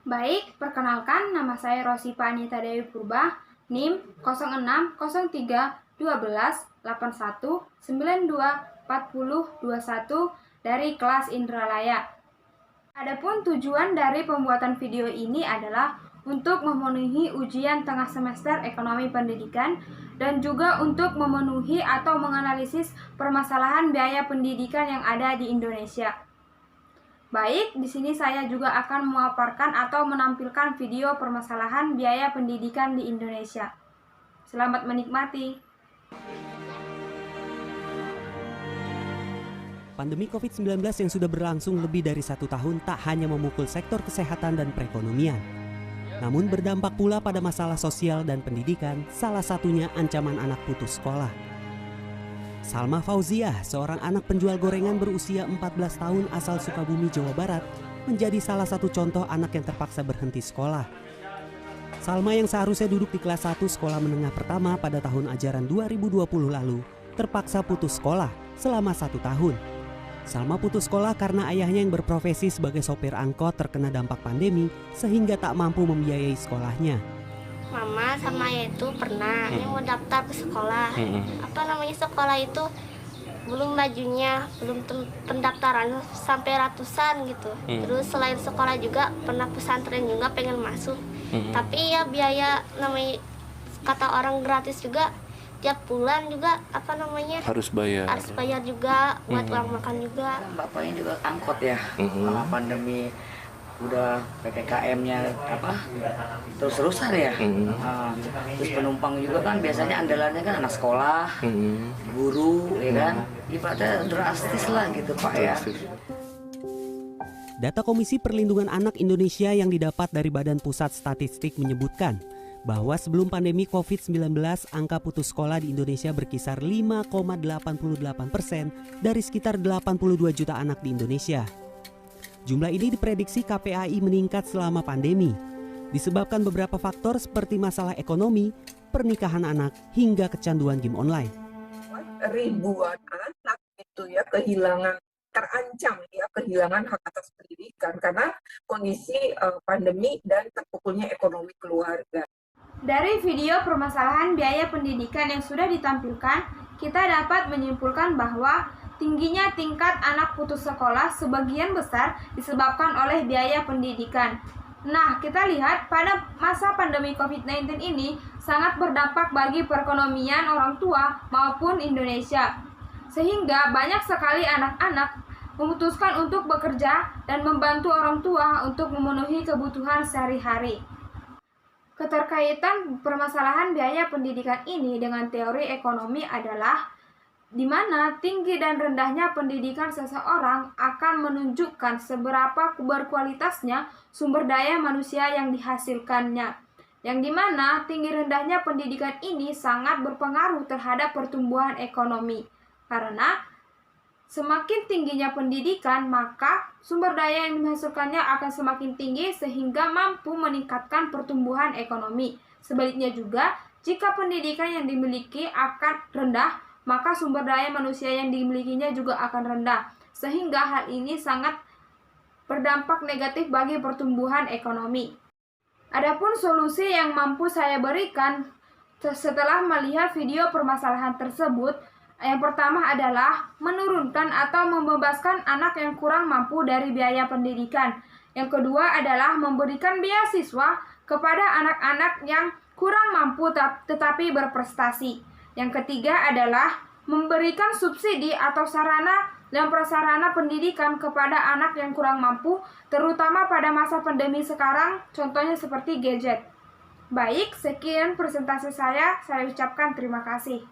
Baik, perkenalkan nama saya Rosipa Anita Dewi Purba, NIM 06031281924021 dari kelas Indralaya. Adapun tujuan dari pembuatan video ini adalah untuk memenuhi ujian tengah semester ekonomi pendidikan dan juga untuk memenuhi atau menganalisis permasalahan biaya pendidikan yang ada di Indonesia. Baik, di sini saya juga akan memaparkan atau menampilkan video permasalahan biaya pendidikan di Indonesia. Selamat menikmati. Pandemi COVID-19 yang sudah berlangsung lebih dari 1 tahun tak hanya memukul sektor kesehatan dan perekonomian, namun berdampak pula pada masalah sosial dan pendidikan, salah satunya ancaman anak putus sekolah. Salma Fauziah, seorang anak penjual gorengan berusia 14 tahun asal Sukabumi, Jawa Barat, menjadi salah satu contoh anak yang terpaksa berhenti sekolah. Salma yang seharusnya duduk di kelas 1 sekolah menengah pertama pada tahun ajaran 2020 lalu, terpaksa putus sekolah selama 1 tahun. Salma putus sekolah karena ayahnya yang berprofesi sebagai sopir angkot terkena dampak pandemi sehingga tak mampu membiayai sekolahnya. Mama sama ayah itu pernah mau daftar ke sekolah. Sekolah itu belum bajunya, belum pendaftaran sampai ratusan gitu. Terus selain sekolah juga pernah pesantren juga pengen masuk. Tapi ya biaya kata orang gratis juga tiap bulan juga harus bayar juga buat uang makan juga. Bapaknya juga angkot ya. Pandemi udah PPKM-nya terus-terusan ya. Terus penumpang juga kan biasanya andalannya kan anak sekolah, guru ya kan. Ibaratnya drastis lah gitu Pak ya. Data Komisi Perlindungan Anak Indonesia yang didapat dari Badan Pusat Statistik menyebutkan bahwa sebelum pandemi COVID-19 angka putus sekolah di Indonesia berkisar 5,88% dari sekitar 82 juta anak di Indonesia. Jumlah ini diprediksi KPAI meningkat selama pandemi, disebabkan beberapa faktor seperti masalah ekonomi, pernikahan anak, hingga kecanduan game online. Ribuan anak itu ya terancam ya kehilangan hak atas pendidikan karena kondisi pandemi dan terpukulnya ekonomi keluarga. Dari video permasalahan biaya pendidikan yang sudah ditampilkan, kita dapat menyimpulkan bahwa tingginya tingkat anak putus sekolah sebagian besar disebabkan oleh biaya pendidikan. Nah, kita lihat pada masa pandemi COVID-19 ini sangat berdampak bagi perekonomian orang tua maupun Indonesia. Sehingga banyak sekali anak-anak memutuskan untuk bekerja dan membantu orang tua untuk memenuhi kebutuhan sehari-hari. Keterkaitan permasalahan biaya pendidikan ini dengan teori ekonomi adalah di mana tinggi dan rendahnya pendidikan seseorang akan menunjukkan seberapa berkualitasnya sumber daya manusia yang dihasilkannya. Yang di mana tinggi rendahnya pendidikan ini sangat berpengaruh terhadap pertumbuhan ekonomi. Karena semakin tingginya pendidikan, maka sumber daya yang dihasilkannya akan semakin tinggi sehingga mampu meningkatkan pertumbuhan ekonomi. Sebaliknya juga, jika pendidikan yang dimiliki akan rendah, maka sumber daya manusia yang dimilikinya juga akan rendah, sehingga hal ini sangat berdampak negatif bagi pertumbuhan ekonomi. Adapun solusi yang mampu saya berikan setelah melihat video permasalahan tersebut, yang pertama adalah menurunkan atau membebaskan anak yang kurang mampu dari biaya pendidikan. Yang kedua adalah memberikan beasiswa kepada anak-anak yang kurang mampu tetapi berprestasi. Yang ketiga adalah memberikan subsidi atau sarana dan prasarana pendidikan kepada anak yang kurang mampu, terutama pada masa pandemi sekarang, contohnya seperti gadget. Baik, sekian presentasi saya ucapkan terima kasih.